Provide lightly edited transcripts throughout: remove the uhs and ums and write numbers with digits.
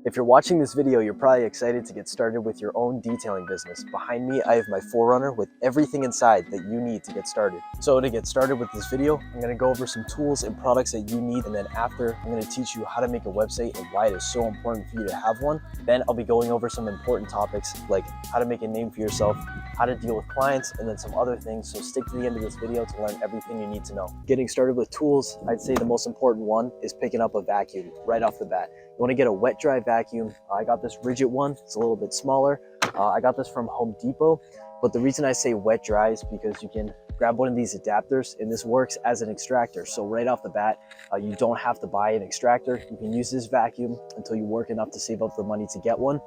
If you're watching this video, you're probably excited to get started with your own detailing business. Behind me, I have my 4Runner with everything inside that you need to get started. So to get started with this video, I'm going to go over some tools and products that you need, and then after, I'm going to teach you how to make a website and why it is so important for you to have one. Then I'll be going over some important topics like how to make a name for yourself, how to deal with clients, and then some other things. So stick to the end of this video to learn everything you need to know. Getting started with tools, I'd say the most important one is picking up a vacuum right off the bat. You want to get a wet dry vacuum. I got this Ridgit one. It's a little bit smaller. I got this from Home Depot, but the reason I say wet dry is because you can grab one of these adapters and this works as an extractor. So right off the bat, you don't have to buy an extractor. You can use this vacuum until you work enough to save up the money to get one.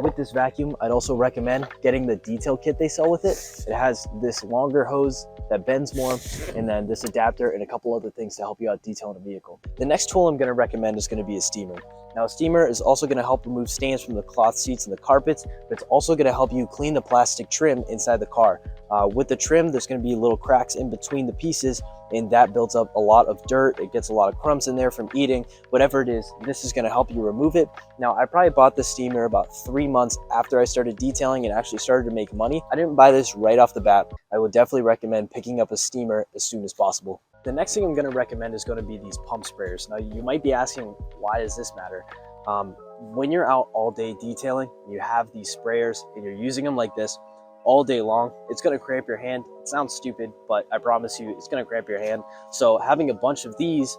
With this vacuum, I'd also recommend getting the detail kit they sell with it. It has this longer hose that bends more, and then this adapter and a couple other things to help you out detailing a vehicle. The next tool I'm going to recommend is going to be a steamer. Now, a steamer is also going to help remove stains from the cloth seats and the carpets, but it's also going to help you clean the plastic trim inside the car. With the trim, there's going to be little cracks in between the pieces, and that builds up a lot of dirt. It gets a lot of crumbs in there from eating, whatever it is. This is going to help you remove it. Now, I probably bought this steamer about 3 months after I started detailing and actually started to make money. I didn't buy this right off the bat. I would definitely recommend picking up a steamer as soon as possible. The next thing I'm going to recommend is going to be these pump sprayers. Now, you might be asking, why does this matter? When you're out all day detailing, you have these sprayers and you're using them like this all day long, it's going to cramp your hand. It sounds stupid, but I promise you it's going to cramp your hand. So having a bunch of these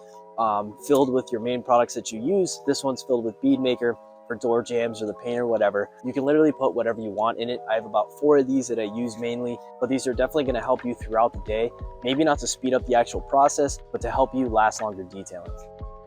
filled with your main products that you use, this one's filled with bead maker for door jams or the paint or whatever. You can literally put whatever you want in it. I have about 4 of these that I use mainly, but these are definitely going to help you throughout the day. Maybe not to speed up the actual process, but to help you last longer detailing.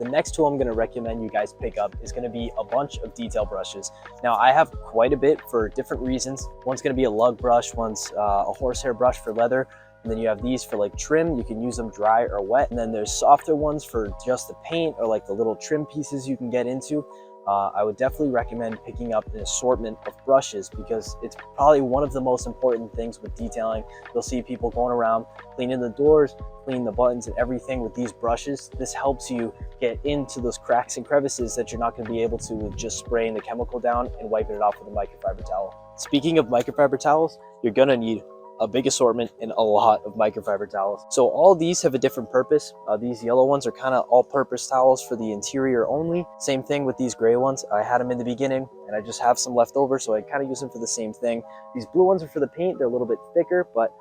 The next tool I'm going to recommend you guys pick up is going to be a bunch of detail brushes. Now, I have quite a bit for different reasons. One's going to be a lug brush, one's a horsehair brush for leather, and then you have these for like trim. You can use them dry or wet. And then there's softer ones for just the paint or like the little trim pieces you can get into. I would definitely recommend picking up an assortment of brushes because it's probably one of the most important things with detailing. You'll see people going around cleaning the doors, cleaning the buttons and everything with these brushes. This helps you get into those cracks and crevices that you're not going to be able to with just spraying the chemical down and wiping it off with a microfiber towel. Speaking of microfiber towels, you're going to need a big assortment and a lot of microfiber towels. So all these have a different purpose. These yellow ones are kind of all-purpose towels for the interior only. Same thing with these gray ones. I had them in the beginning and I just have some left over, so I kind of use them for the same thing. These blue ones are for the paint. They're a little bit thicker, but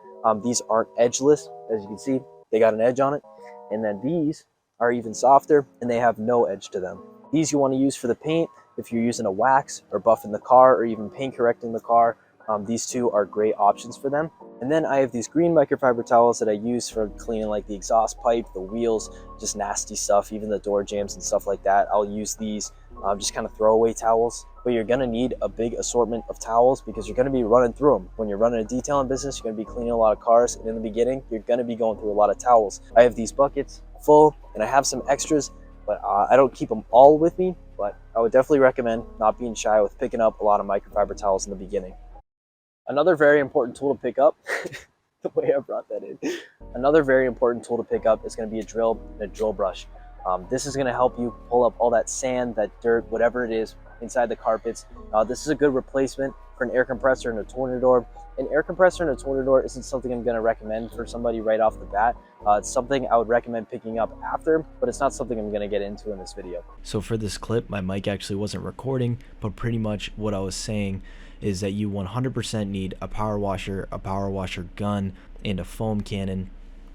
these aren't edgeless. As you can see, they got an edge on it. And then these are even softer and they have no edge to them. These you want to use for the paint if you're using a wax or buffing the car or even paint correcting the car. These two are great options for them. And then I have these green microfiber towels that I use for cleaning like the exhaust pipe, the wheels, just nasty stuff, even the door jams and stuff like that. I'll use these just kind of throwaway towels. But you're going to need a big assortment of towels because you're going to be running through them. When you're running a detailing business, you're going to be cleaning a lot of cars. And in the beginning, you're going to be going through a lot of towels. I have these buckets full and I have some extras, but I don't keep them all with me. But I would definitely recommend not being shy with picking up a lot of microfiber towels in the beginning. Another very important tool to pick up, the way I brought that in. Another very important tool to pick up is going to be a drill and a drill brush. This is going to help you pull up all that sand, that dirt, whatever it is inside the carpets. This is a good replacement for an air compressor and a Tornador. An air compressor and a Tornador isn't something I'm going to recommend for somebody right off the bat. It's something I would recommend picking up after, but it's not something I'm going to get into in this video. So for this clip, my mic actually wasn't recording, but pretty much what I was saying is that you 100% need a power washer gun, and a foam cannon.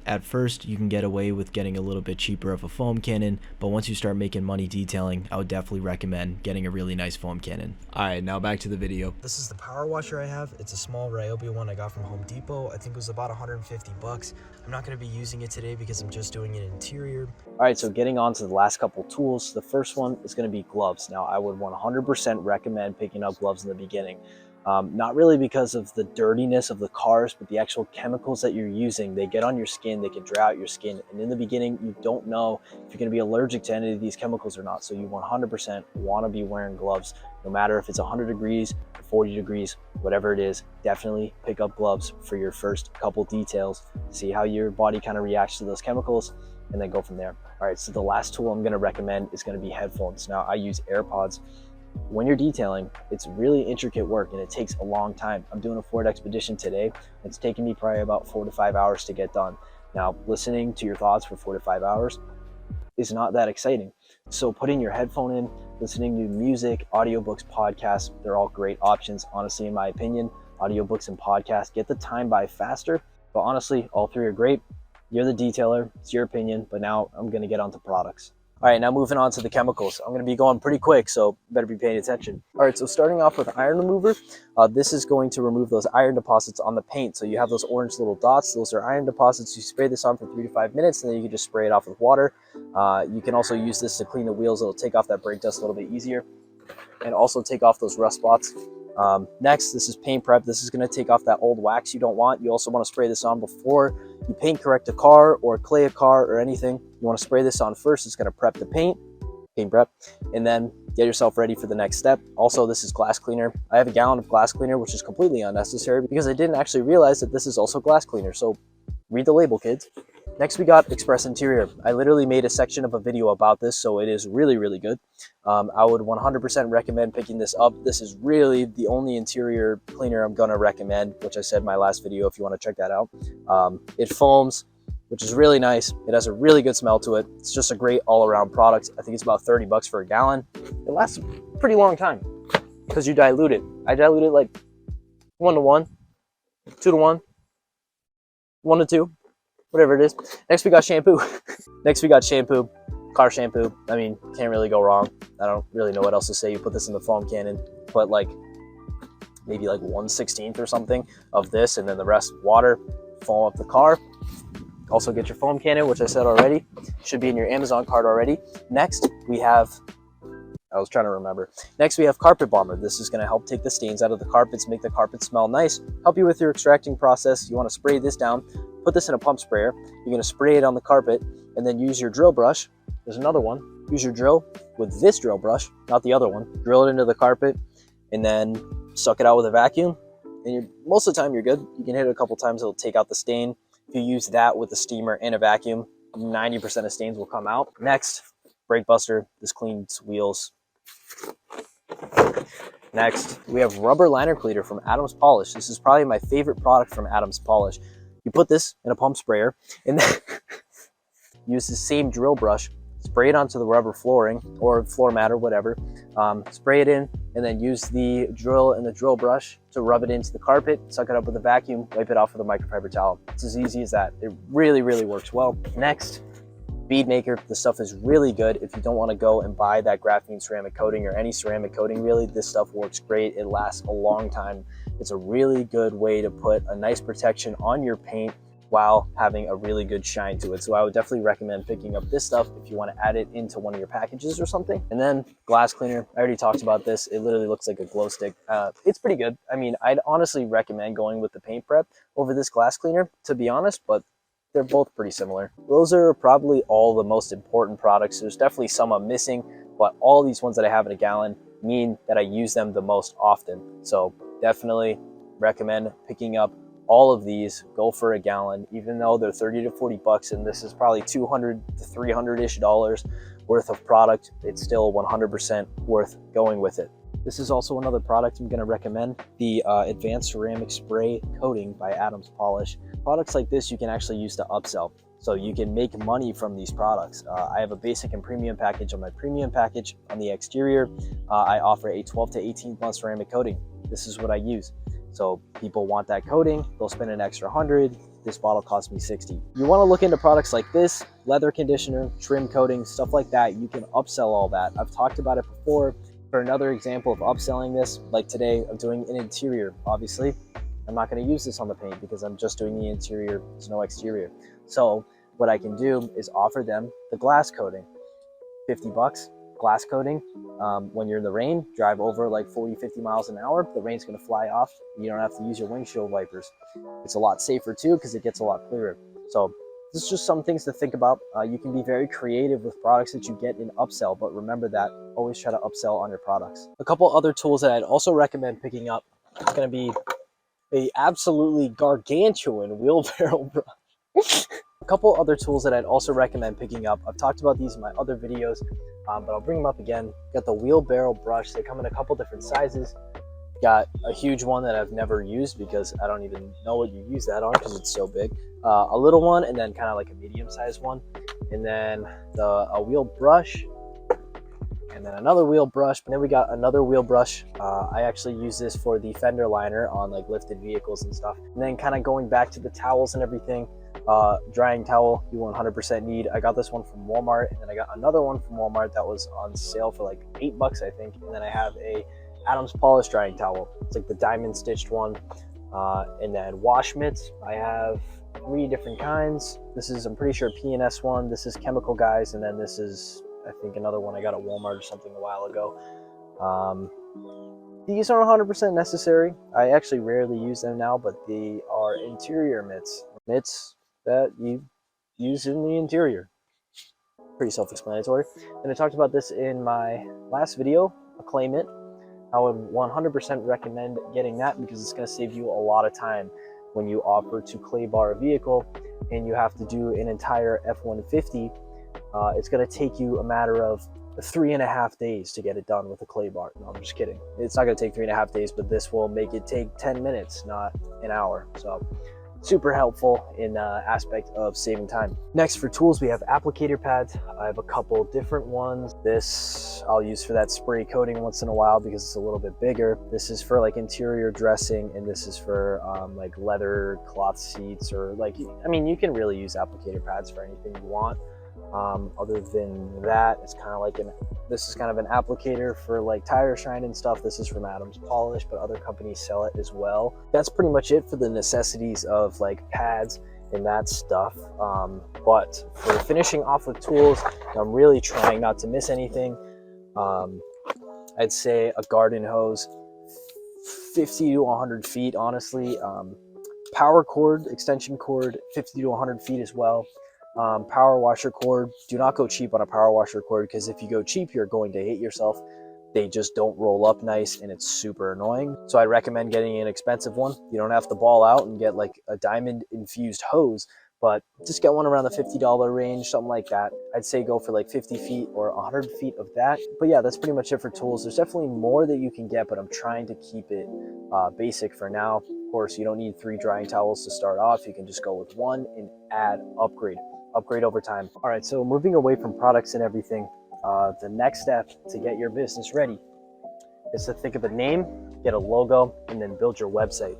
At first, you can get away with getting a little bit cheaper of a foam cannon, but once you start making money detailing, I would definitely recommend getting a really nice foam cannon. Alright, now back to the video. This is the power washer I have. It's a small Ryobi one I got from Home Depot. I think it was about 150 bucks. I'm not going to be using it today because I'm just doing an interior. Alright, so getting on to the last couple tools, the first one is going to be gloves. Now, I would 100% recommend picking up gloves in the beginning. Not really because of the dirtiness of the cars, but the actual chemicals that you're using. They get on your skin, they can dry out your skin. And in the beginning, you don't know if you're going to be allergic to any of these chemicals or not. So you 100% want to be wearing gloves, no matter if it's 100 degrees, 40 degrees, whatever it is. Definitely pick up gloves for your first couple details. See how your body kind of reacts to those chemicals and then go from there. All right, so the last tool I'm going to recommend is going to be headphones. Now, I use AirPods. when you're detailing, it's really intricate work and it takes a long time. I'm doing a Ford Expedition today. It's taking me probably about 4 to 5 hours to get done. Now, listening to your thoughts for 4 to 5 hours is not that exciting. So putting your headphone in, listening to music, audiobooks, podcasts, they're all great options. Honestly, in my opinion, audiobooks and podcasts get the time by faster, but honestly, all three are great. You're the detailer, it's your opinion, but now I'm gonna get onto products. All right, now moving on to the chemicals. I'm gonna be going pretty quick, so better be paying attention. All right, so starting off with iron remover, this is going to remove those iron deposits on the paint. So you have those orange little dots, those are iron deposits. You spray this on for 3 to 5 minutes, and then you can just spray it off with water. You can also use this to clean the wheels. It'll take off that brake dust a little bit easier and also take off those rust spots. Next, this is paint prep. This is going to take off that old wax you don't want. You also want to spray this on before you paint correct a car or clay a car or anything. You want to spray this on first. It's going to prep the paint prep, and then get yourself ready for the next step. Also, this is glass cleaner. I have a gallon of glass cleaner, which is completely unnecessary because I didn't actually realize that this is also glass cleaner. So read the label, kids. Next, we got Express Interior. I literally made a section of a video about this, so it is really, really good. I would 100% recommend picking this up. This is really the only interior cleaner I'm gonna recommend, which I said in my last video if you wanna check that out. It foams, which is really nice. It has a really good smell to it. It's just a great all-around product. I think it's about 30 bucks for a gallon. It lasts a pretty long time because you dilute it. I dilute it like 1 to 1, 2 to 1, 1 to 2. Whatever it is. Next, we got shampoo. Car shampoo. I mean, can't really go wrong. I don't really know what else to say. You put this in the foam cannon, put like maybe like 1/16 or something of this, and then the rest water, foam up the car. Also get your foam cannon, which I said already. Should be in your Amazon cart already. Next, we have, I was trying to remember. Next, we have Carpet Bomber. This is gonna help take the stains out of the carpets, make the carpet smell nice, help you with your extracting process. You wanna spray this down, put this in a pump sprayer. You're gonna spray it on the carpet and then use your drill brush. There's another one. Use your drill with this drill brush, not the other one. Drill it into the carpet and then suck it out with a vacuum. And most of the time you're good. You can hit it a couple times, it'll take out the stain. If you use that with a steamer and a vacuum, 90% of stains will come out. Next, Brake Buster. This cleans wheels. Next, we have Rubber Liner Cleaner from Adams Polish. This is probably my favorite product from Adams Polish. You put this in a pump sprayer and then use the same drill brush, spray it onto the rubber flooring or floor mat or whatever, spray it in, and then use the drill and the drill brush to rub it into the carpet, suck it up with a vacuum, wipe it off with a microfiber towel. It's as easy as that. It really, really works well. Next, Bead Maker. This stuff is really good if you don't want to go and buy that graphene ceramic coating or any ceramic coating. Really, this stuff works great. It lasts a long time. It's a really good way to put a nice protection on your paint while having a really good shine to it. So I would definitely recommend picking up this stuff if you want to add it into one of your packages or something. And then glass cleaner. I already talked about this. It literally looks like a glow stick. It's pretty good. I mean, I'd honestly recommend going with the paint prep over this glass cleaner, to be honest, but they're both pretty similar. Those are probably all the most important products. There's definitely some I'm missing, but all these ones that I have in a gallon mean that I use them the most often. So definitely recommend picking up all of these. Go for a gallon, even though they're 30 to 40 bucks, and this is probably 200 to 300-ish dollars worth of product. It's still 100% worth going with it. This is also another product I'm going to recommend, the Advanced Ceramic Spray Coating by Adams Polish. Products like this you can actually use to upsell, so you can make money from these products. I have a basic and premium package. On my premium package, on the exterior, I offer a 12 to 18 month ceramic coating. This is what I use. So people want that coating, they'll spend an extra 100. This bottle cost me 60. You want to look into products like this, leather conditioner, trim coating, stuff like that. You can upsell all that. I've talked about it before. For another example of upselling this, like today, I'm doing an interior. Obviously, I'm not going to use this on the paint because I'm just doing the interior. There's no exterior. So what I can do is offer them the glass coating. 50 bucks, glass coating. When you're in the rain, drive over like 40, 50 miles an hour. The rain's going to fly off. You don't have to use your windshield wipers. It's a lot safer too because it gets a lot clearer. So this is just some things to think about. You can be very creative with products that you get in upsell, but remember that always try to upsell on your products. A couple other tools that I'd also recommend picking up is going to be a absolutely gargantuan wheelbarrow brush. A couple other tools that I'd also recommend picking up. I've talked about these in my other videos, but I'll bring them up again. Got the wheelbarrow brush. They come in a couple different sizes. Got a huge one that I've never used because I don't even know what you use that on because it's so big. A little one, and then kind of like a medium-sized one, and then a wheel brush, and then another wheel brush, and then we got another wheel brush. I actually use this for the fender liner on like lifted vehicles and stuff. And then kind of going back to the towels and everything, drying towel you 100% need. I got this one from Walmart, and then I got another one from Walmart that was on sale for like $8 I think. And then I have a Adams Polish drying towel. It's like the diamond stitched one. And then wash mitts, I have 3 different kinds. This is, I'm pretty sure, P&S one. This is Chemical Guys, and then this is, I think, another one I got at Walmart or something a while ago. These are 100% necessary. I actually rarely use them now, but they are interior mitts. Mitts that you use in the interior. Pretty self-explanatory. And I talked about this in my last video, a clay mitt. I would 100% recommend getting that because it's going to save you a lot of time when you offer to clay bar a vehicle and you have to do an entire F-150. It's going to take you a matter of 3.5 days to get it done with a clay bar. No, I'm just kidding. It's not going to take 3.5 days, but this will make it take 10 minutes, not an hour. So super helpful in aspect of saving time. Next, for tools, we have applicator pads. I have a couple different ones. This I'll use for that spray coating once in a while because it's a little bit bigger. This is for like interior dressing, and this is for like leather cloth seats, or like, I mean, you can really use applicator pads for anything you want. Other than that, it's kind of like this is kind of an applicator for like tire shine and stuff. This is from Adams Polish, but other companies sell it as well. That's pretty much it for the necessities of like pads and that stuff. But for finishing off with tools, I'm really trying not to miss anything. I'd say a garden hose, 50 to 100 feet, honestly. Power cord, extension cord, 50 to 100 feet as well. Power washer cord, do not go cheap on a power washer cord because if you go cheap, you're going to hate yourself. They just don't roll up nice and it's super annoying. So I'd recommend getting an expensive one. You don't have to ball out and get like a diamond infused hose, but just get one around the $50 range, something like that. I'd say go for like 50 feet or 100 feet of that. But yeah, that's pretty much it for tools. There's definitely more that you can get, but I'm trying to keep it basic for now. Of course, you don't need 3 drying towels to start off. You can just go with 1 and upgrade over time. All right, so moving away from products and everything, the next step to get your business ready is to think of a name, get a logo, and then build your website.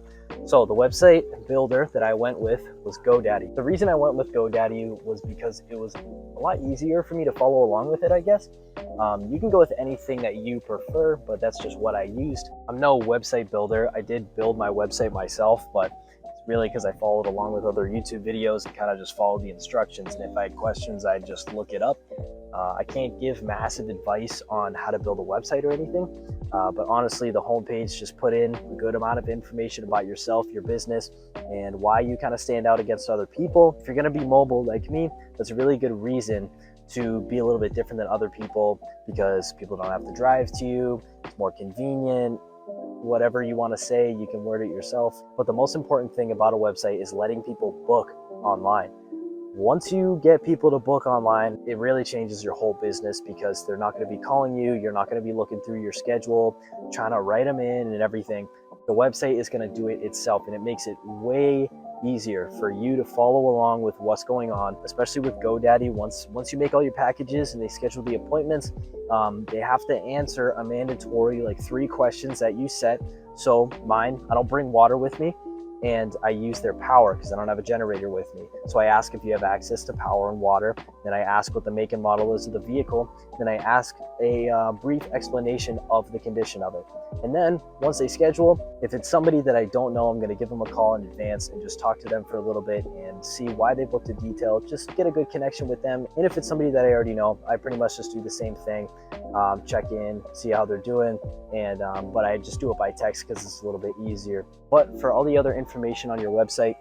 So the website builder that I went with was GoDaddy. The reason I went with GoDaddy was because it was a lot easier for me to follow along with it, I guess. You can go with anything that you prefer, but that's just what I used. I'm no website builder. I did build my website myself, but really because I followed along with other YouTube videos and kind of just followed the instructions. And if I had questions, I'd just look it up. I can't give massive advice on how to build a website or anything, but honestly, the homepage, just put in a good amount of information about yourself, your business, and why you kind of stand out against other people. If you're going to be mobile like me, that's a really good reason to be a little bit different than other people because people don't have to drive to you. It's more convenient. Whatever you want to say, you can word it yourself. But the most important thing about a website is letting people book online. Once you get people to book online, it really changes your whole business because they're not going to be calling you. You're not going to be looking through your schedule, trying to write them in and everything. The website is going to do it itself, and it makes it way easier for you to follow along with what's going on, especially with GoDaddy. Once you make all your packages and they schedule the appointments, they have to answer a mandatory like 3 questions that you set. So mine, I don't bring water with me, and I use their power because I don't have a generator with me. So I ask if you have access to power and water. Then I ask what the make and model is of the vehicle. Then I ask a brief explanation of the condition of it. And then once they schedule, if it's somebody that I don't know, I'm going to give them a call in advance and just talk to them for a little bit and see why they booked a detail, just get a good connection with them. And if it's somebody that I already know, I pretty much just do the same thing, check in, see how they're doing. And but I just do it by text because it's a little bit easier. But for all the other information on your website,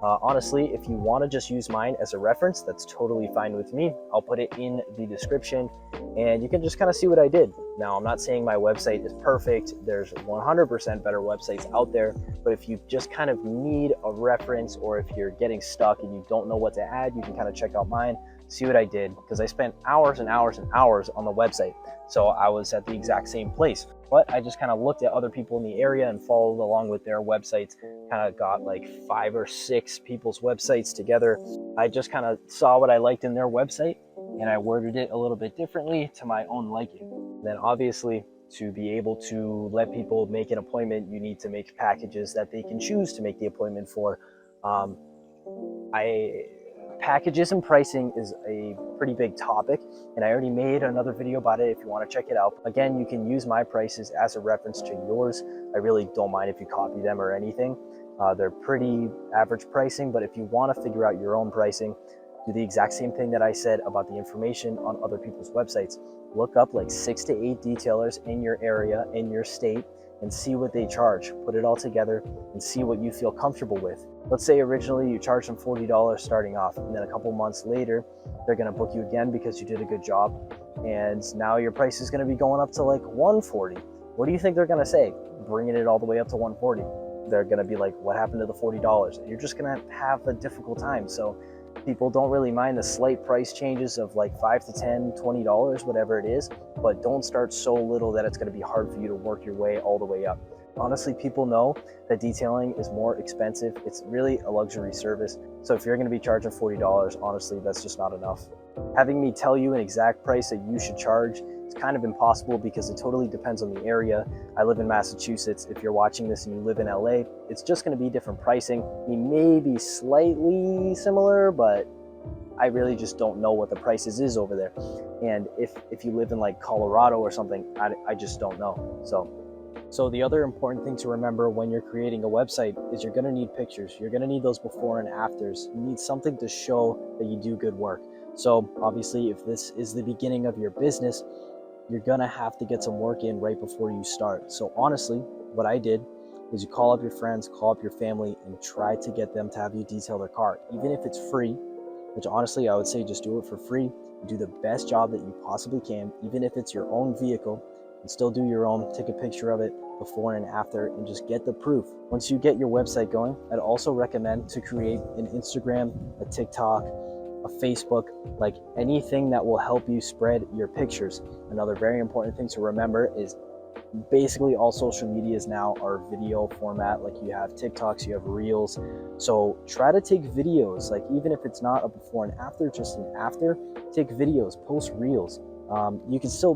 Honestly, if you want to just use mine as a reference, that's totally fine with me. I'll put it in the description and you can just kind of see what I did. Now, I'm not saying my website is perfect. There's 100% better websites out there, but if you just kind of need a reference, or if you're getting stuck and you don't know what to add, you can kind of check out mine, see what I did, because I spent hours and hours and hours on the website. So I was at the exact same place, but I just kind of looked at other people in the area and followed along with their websites, kind of got like 5 or 6 people's websites together. I just kind of saw what I liked in their website and I worded it a little bit differently to my own liking. Then obviously, to be able to let people make an appointment, you need to make packages that they can choose to make the appointment for. Packages and pricing is a pretty big topic, and I already made another video about it if you want to check it out. Again, you can use my prices as a reference to yours. I really don't mind if you copy them or anything. They're pretty average pricing, but if you want to figure out your own pricing, do the exact same thing that I said about the information on other people's websites. Look up like 6 to 8 detailers in your area, in your state, and see what they charge. Put it all together and see what you feel comfortable with. Let's say originally you charge them $40 starting off, and then a couple months later, they're gonna book you again because you did a good job. And now your price is gonna be going up to like $140. What do you think they're gonna say? Bringing it all the way up to $140. They're gonna be like, what happened to the $40? And you're just gonna have a difficult time. So people don't really mind the slight price changes of like $5 to $10, $20, whatever it is, but don't start so little that it's gonna be hard for you to work your way all the way up. Honestly, people know that detailing is more expensive. It's really a luxury service. So if you're gonna be charging $40, honestly, that's just not enough. Having me tell you an exact price that you should charge is kind of impossible because it totally depends on the area. I live in Massachusetts. If you're watching this and you live in LA, it's just gonna be different pricing. It may be slightly similar, but I really just don't know what the prices is over there. And if you live in like Colorado or something, I just don't know. So the other important thing to remember when you're creating a website is you're gonna need pictures. You're gonna need those before and afters. You need something to show that you do good work. So obviously, if this is the beginning of your business, you're gonna have to get some work in right before you start. So honestly, what I did is you call up your friends, call up your family, and try to get them to have you detail their car. Even if it's free, which honestly, I would say just do it for free. Do the best job that you possibly can, even if it's your own vehicle, and still do your own, take a picture of it before and after, and just get the proof. Once you get your website going, I'd also recommend to create an Instagram, a TikTok, a Facebook, like anything that will help you spread your pictures. Another very important thing to remember is basically all social medias now are video format. Like you have TikToks, you have Reels. So try to take videos, like even if it's not a before and after, just an after, take videos, post Reels. You can still,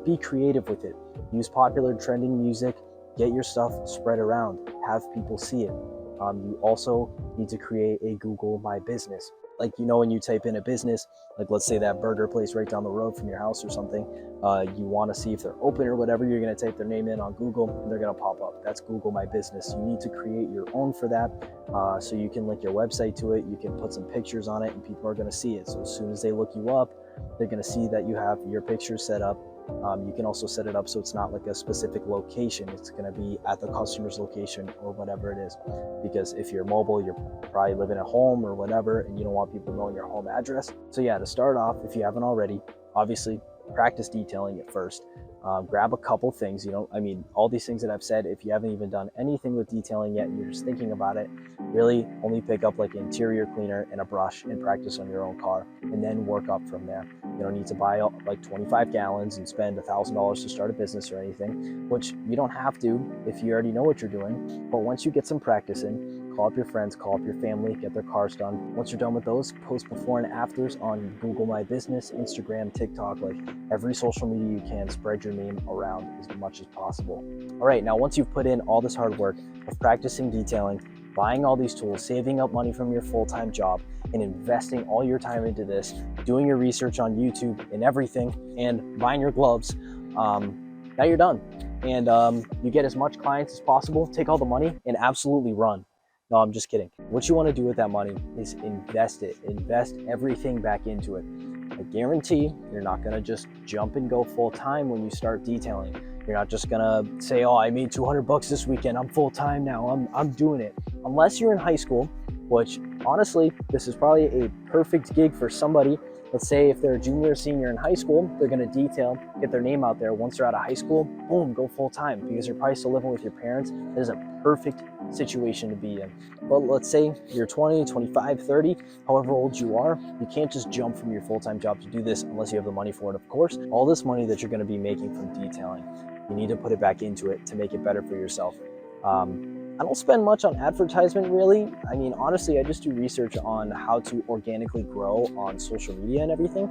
be creative with it. Use popular trending music, get your stuff spread around, have people see it. You also need to create a Google My Business. Like, when you type in a business, like let's say that burger place right down the road from your house or something, you want to see if they're open or whatever, you're going to type their name in on Google and they're going to pop up. That's Google My Business. You need to create your own for that. So you can link your website to it. You can put some pictures on it and people are going to see it. So as soon as they look you up, they're going to see that you have your pictures set up. You can also set it up so it's not like a specific location. It's going to be at the customer's location or whatever it is. Because if you're mobile, you're probably living at home or whatever, and you don't want people knowing your home address. So yeah, to start off, if you haven't already, obviously practice detailing it first. Grab a couple things, all these things that I've said, if you haven't even done anything with detailing yet and you're just thinking about it, really only pick up like an interior cleaner and a brush and practice on your own car and then work up from there. You don't need to buy like 25 gallons and spend $1,000 to start a business or anything, which you don't have to if you already know what you're doing. But once you get some practice in, call up your friends, call up your family, get their cars done. Once you're done with those, post before and afters on Google My Business, Instagram, TikTok, like every social media you can, spread your name around as much as possible. All right, now once you've put in all this hard work of practicing detailing, buying all these tools, saving up money from your full-time job, and investing all your time into this, doing your research on YouTube and everything, and buying your gloves, now you're done. And you get as much clients as possible, take all the money, and absolutely run. No, I'm just kidding. What you want to do with that money is invest it. Invest everything back into it. I guarantee you're not going to just jump and go full time when you start detailing. You're not just going to say, oh, I made $200 this weekend. I'm full time now. I'm doing it. Unless you're in high school which honestly, this is probably a perfect gig for somebody. Let's say if they're a junior or senior in high school, they're going to detail, get their name out there. Once they're out of high school, boom, go full time, because you're probably still living with your parents. It is a perfect situation to be in. But let's say you're 20, 25, 30, however old you are, you can't just jump from your full-time job to do this unless you have the money for it, of course. All this money that you're going to be making from detailing, you need to put it back into it to make it better for yourself. I don't spend much on advertisement, really. I mean, honestly, I just do research on how to organically grow on social media and everything.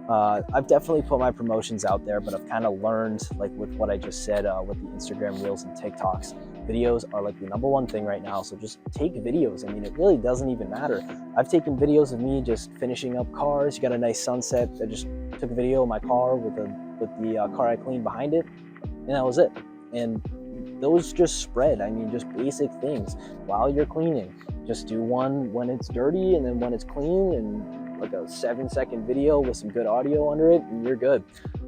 I've definitely put my promotions out there, but I've kind of learned, like with what I just said, with the Instagram Reels and TikToks, videos are like the #1 thing right now. So just take videos. I mean, it really doesn't even matter. I've taken videos of me just finishing up cars. You got a nice sunset. I just took a video of my car with the car I cleaned behind it, and that was it. And those just spread. I mean, just basic things while you're cleaning. Just do one when it's dirty and then when it's clean, and like a 7-second video with some good audio under it, and you're good.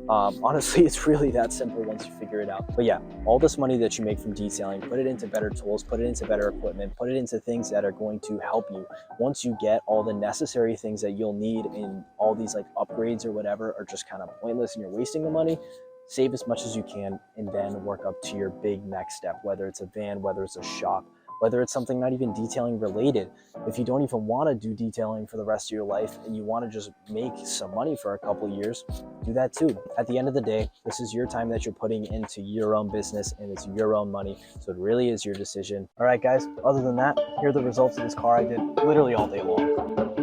Honestly, it's really that simple once you figure it out. But yeah, all this money that you make from detailing, put it into better tools, put it into better equipment, put it into things that are going to help you. Once you get all the necessary things that you'll need, in all these like upgrades or whatever are just kind of pointless and you're wasting the money, save as much as you can, and then work up to your big next step, whether it's a van, whether it's a shop, whether it's something not even detailing related. If you don't even want to do detailing for the rest of your life and you want to just make some money for a couple years, do that too. At the end of the day, this is your time that you're putting into your own business, and it's your own money. So it really is your decision. All right, guys, other than that, here are the results of this car I did literally all day long.